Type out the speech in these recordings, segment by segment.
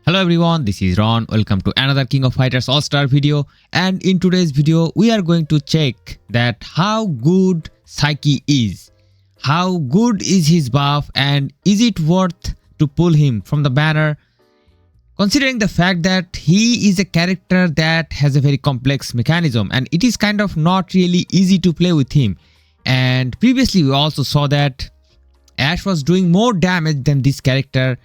Hello everyone, this is Ron. Welcome to another King of Fighters All-Star video, and in today's video we are going to check that how good SAIKI is. How good is his buff and is it worth to pull him from the banner, considering the fact that he is a character that has a very complex mechanism and it is kind of not really easy to play with him. And previously we also saw that Ash was doing more damage than this character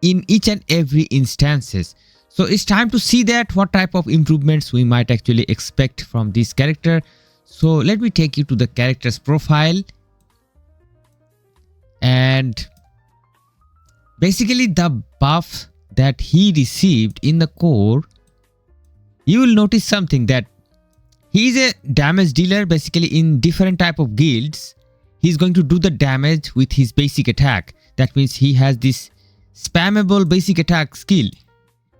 in each and every instances. So it's time to see that what type of improvements we might actually expect from this character. So let me take you to the character's profile, and basically the buff that he received in the core, you will notice something, that he is a damage dealer basically in different type of guilds. He's going to do the damage with his basic attack. That means he has this spammable basic attack skill.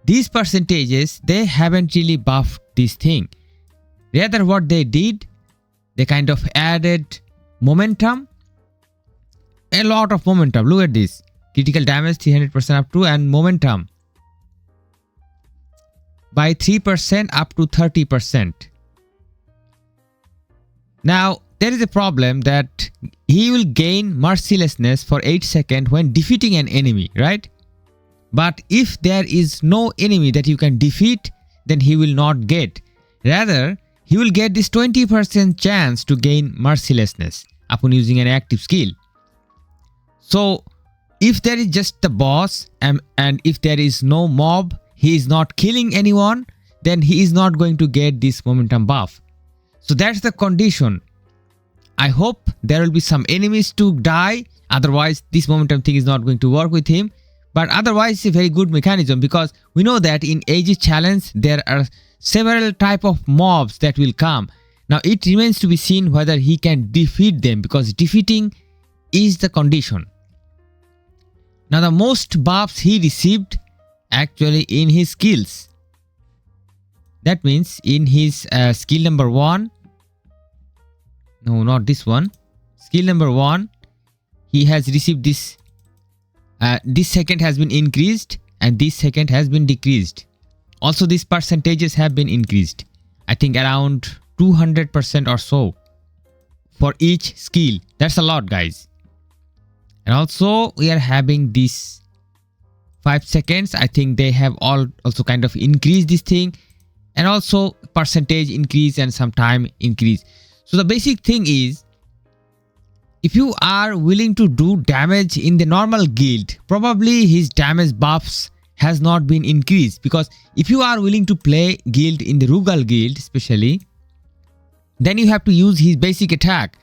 These percentages, they haven't really buffed this thing. Rather what they did, they kind of added momentum, a lot of momentum. Look at this, critical damage 300% up to, and momentum by 3% up to 30%. Now there is a problem that he will gain mercilessness for 8 seconds when defeating an enemy, right? But if there is no enemy that you can defeat, then he will not get. Rather, he will get this 20% chance to gain mercilessness upon using an active skill. So if there is just the boss and if there is no mob, he is not killing anyone, then he is not going to get this momentum buff. So that's the condition. I hope there will be some enemies to die, otherwise this momentum thing is not going to work with him. But otherwise it's a very good mechanism, because we know that in AG challenge there are several type of mobs that will come. Now it remains to be seen whether he can defeat them, because defeating is the condition. Now the most buffs he received actually in his skills. That means in his skill number 1, no, not this one. Skill number 1, he has received this. This second has been increased and this second has been decreased. Also these percentages have been increased. I think around 200% or so for each skill. That's a lot, guys. And also we are having this 5 seconds. I think they have all also kind of increased this thing, and also percentage increase and some time increase. So the basic thing is, if you are willing to do damage in the normal guild, probably his damage buffs has not been increased, because if you are willing to play guild in the Rugal guild especially, then you have to use his basic attack,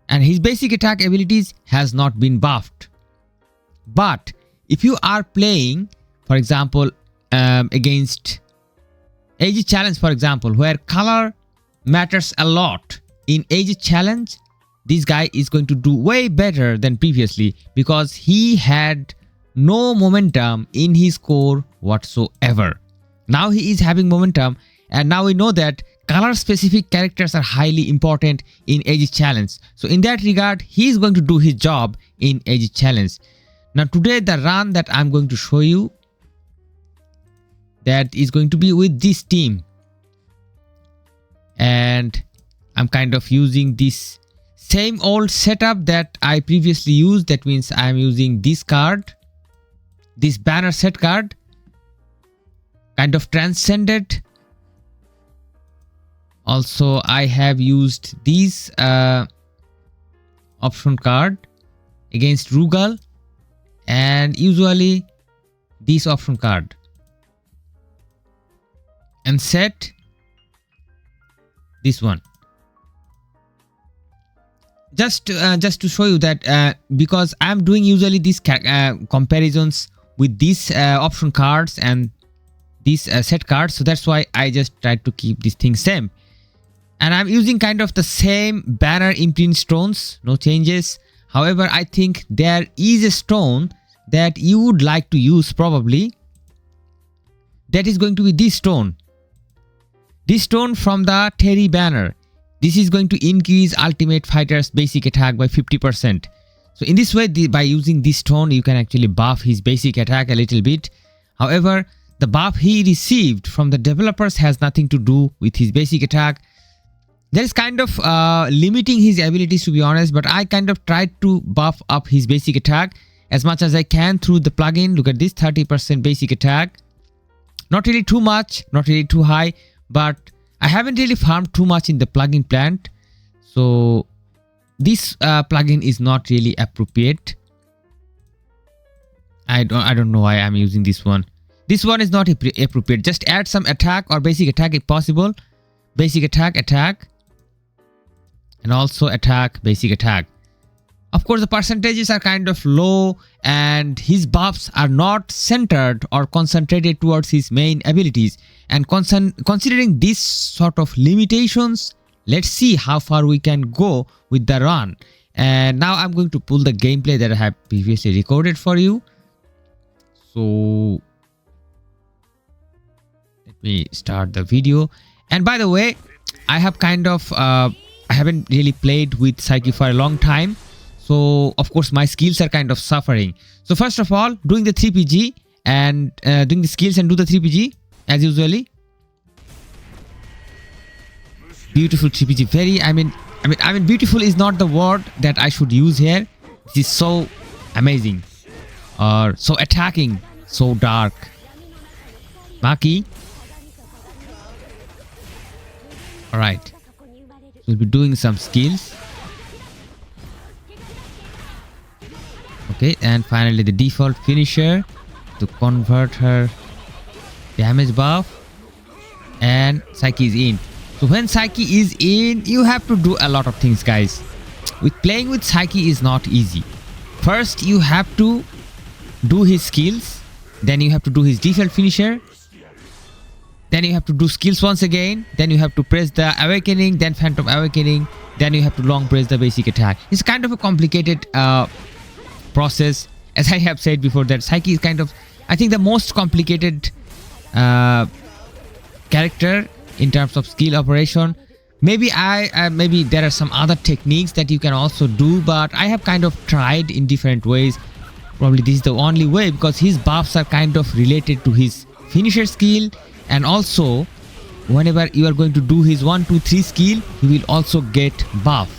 and his basic attack abilities has not been buffed. But if you are playing, for example, against AG challenge, for example, where color matters a lot, in AG challenge this guy is going to do way better than previously, because he had no momentum in his core whatsoever. Now he is having momentum, and now we know that color specific characters are highly important in AG challenge. So in that regard, he is going to do his job in AG challenge. Now today the run that I'm going to show you, that is going to be with this team, and I'm kind of using this same old setup that I previously used. That means I'm using this card, this banner set card, kind of transcended. Also I have used this option card against Rugal, and usually this option card, and set this one. Just to show you that because I'm doing usually these comparisons with these option cards and these set cards, so that's why I just tried to keep this thing same. And I'm using kind of the same banner imprint stones, no changes. However, I think there is a stone that you would like to use probably. That is going to be this stone. This stone from the Terry banner. This is going to increase Ultimate Fighter's basic attack by 50%. So in this way, by using this stone, you can actually buff his basic attack a little bit. However, the buff he received from the developers has nothing to do with his basic attack. That is kind of limiting his abilities, to be honest, but I kind of tried to buff up his basic attack as much as I can through the plugin. Look at this, 30% basic attack. Not really too much, not really too high, but I haven't really farmed too much in the plugin plant. So this plugin is not really appropriate. I don't know why I'm using this one. This one is not appropriate. Just add some attack or basic attack if possible. Basic attack, attack. And also attack, basic attack. Of course, the percentages are kind of low and his buffs are not centered or concentrated towards his main abilities. And considering these sort of limitations, let's see how far we can go with the run. And now I'm going to pull the gameplay that I have previously recorded for you. So let me start the video. And by the way, I have kind of I haven't really played with SAIKI for a long time, so of course my skills are kind of suffering. So first of all, doing the 3PG and doing the skills and do the 3PG as usually. Beautiful 3PG. Very, I mean beautiful is not the word that I should use here. This is so amazing, or so attacking, so dark. Maki. All right. We'll be doing some skills. Okay, and finally the default finisher to convert her damage buff. And SAIKI is in. So when SAIKI is in, you have to do a lot of things, guys. Playing with SAIKI is not easy. First, you have to do his skills. Then you have to do his default finisher. Then you have to do skills once again. Then you have to press the awakening, then phantom awakening. Then you have to long press the basic attack. It's kind of a complicated process. As I have said before, that SAIKI is kind of, I think, the most complicated character in terms of skill operation. Maybe maybe there are some other techniques that you can also do, but I have kind of tried in different ways. Probably this is the only way, because his buffs are kind of related to his finisher skill. And also, whenever you are going to do his 1, 2, 3 skill, he will also get buff.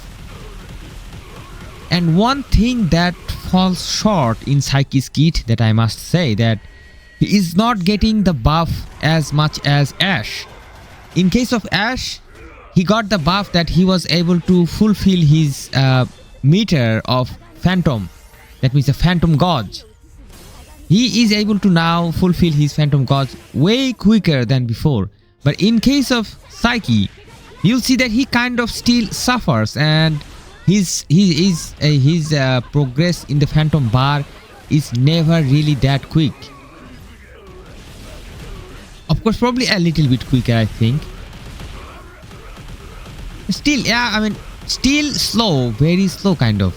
And one thing that falls short in SAIKI's kit, that I must say, that he is not getting the buff as much as Ash. In case of Ash, he got the buff that he was able to fulfill his meter of Phantom. That means the Phantom Gauge. He is able to now fulfill his Phantom Gauge way quicker than before. But in case of SAIKI, you'll see that he kind of still suffers, and his progress in the Phantom Bar is never really that quick. Of course, probably a little bit quicker, I think. Still, yeah, I mean, still slow, very slow kind of.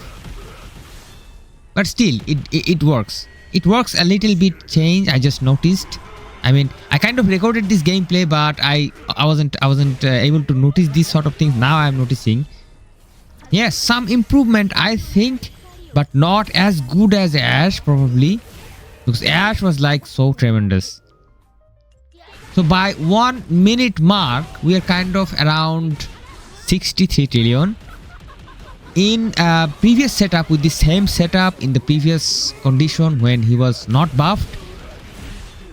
But still, it works. It works a little bit change, I just noticed. I mean, I kind of recorded this gameplay, but I wasn't able to notice these sort of things. Now I'm noticing. Yes, some improvement, I think, but not as good as Ash, probably, because Ash was like so tremendous. So by 1 minute mark, we are kind of around 63 trillion. In previous setup, with the same setup in the previous condition when he was not buffed,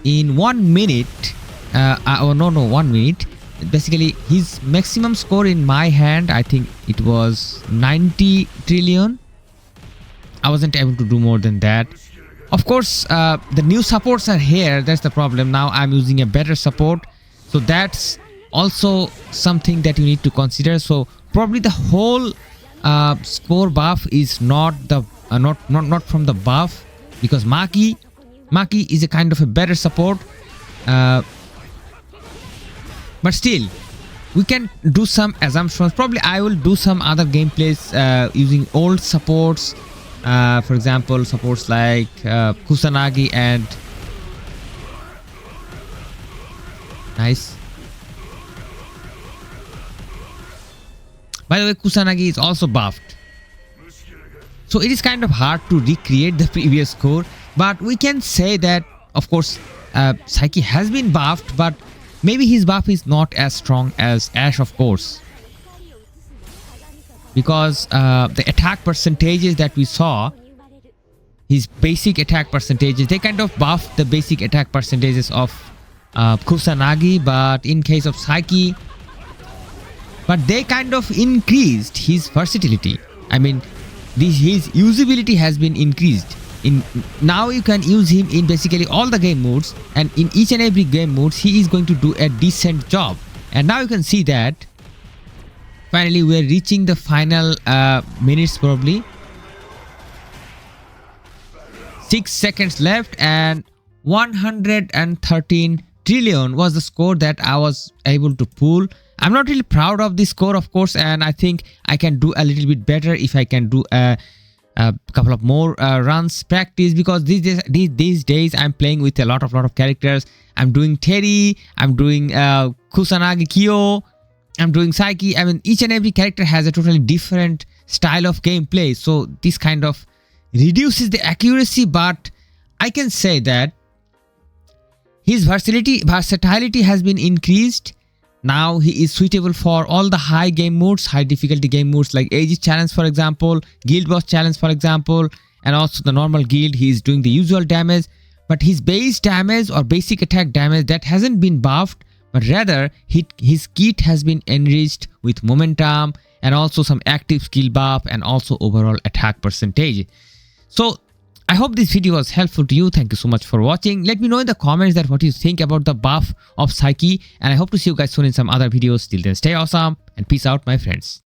in 1 minute, 1 minute, basically his maximum score in my hand, I think it was 90 trillion. I wasn't able to do more than that. Of course, the new supports are here. That's the problem. Now I'm using a better support, so that's also something that you need to consider. So probably the whole score buff is not the not from the buff, because Maki is a kind of a better support, but still we can do some assumptions. Probably I will do some other gameplays using old supports, for example supports like Kusanagi and nice. By the way, Kusanagi is also buffed. So it is kind of hard to recreate the previous score. But we can say that, of course, SAIKI has been buffed, but maybe his buff is not as strong as Ash, of course, because the attack percentages that we saw, his basic attack percentages, they kind of buffed the basic attack percentages of Kusanagi, but in case of SAIKI, but they kind of increased his versatility. I mean, his usability has been increased. Now you can use him in basically all the game modes, and in each and every game modes he is going to do a decent job. And now you can see that finally we are reaching the final minutes, probably 6 seconds left, and 113 trillion was the score that I was able to pull. I'm not really proud of this score, of course, and I think I can do a little bit better if I can do a couple of more runs practice, because these days I'm playing with a lot of characters. I'm doing Terry, I'm doing Kusanagi Kyo, I'm doing SAIKI. I mean, each and every character has a totally different style of gameplay, so this kind of reduces the accuracy, but I can say that his versatility has been increased. Now he is suitable for all the high game modes, high difficulty game modes like Aegis Challenge, for example, Guild Boss Challenge, for example, and also the normal guild. He is doing the usual damage, but his base damage or basic attack damage, that hasn't been buffed, but rather his kit has been enriched with momentum and also some active skill buff and also overall attack percentage. So I hope this video was helpful to you. Thank you so much for watching. Let me know in the comments that what you think about the buff of SAIKI, and I hope to see you guys soon in some other videos. Till then, stay awesome and peace out, my friends.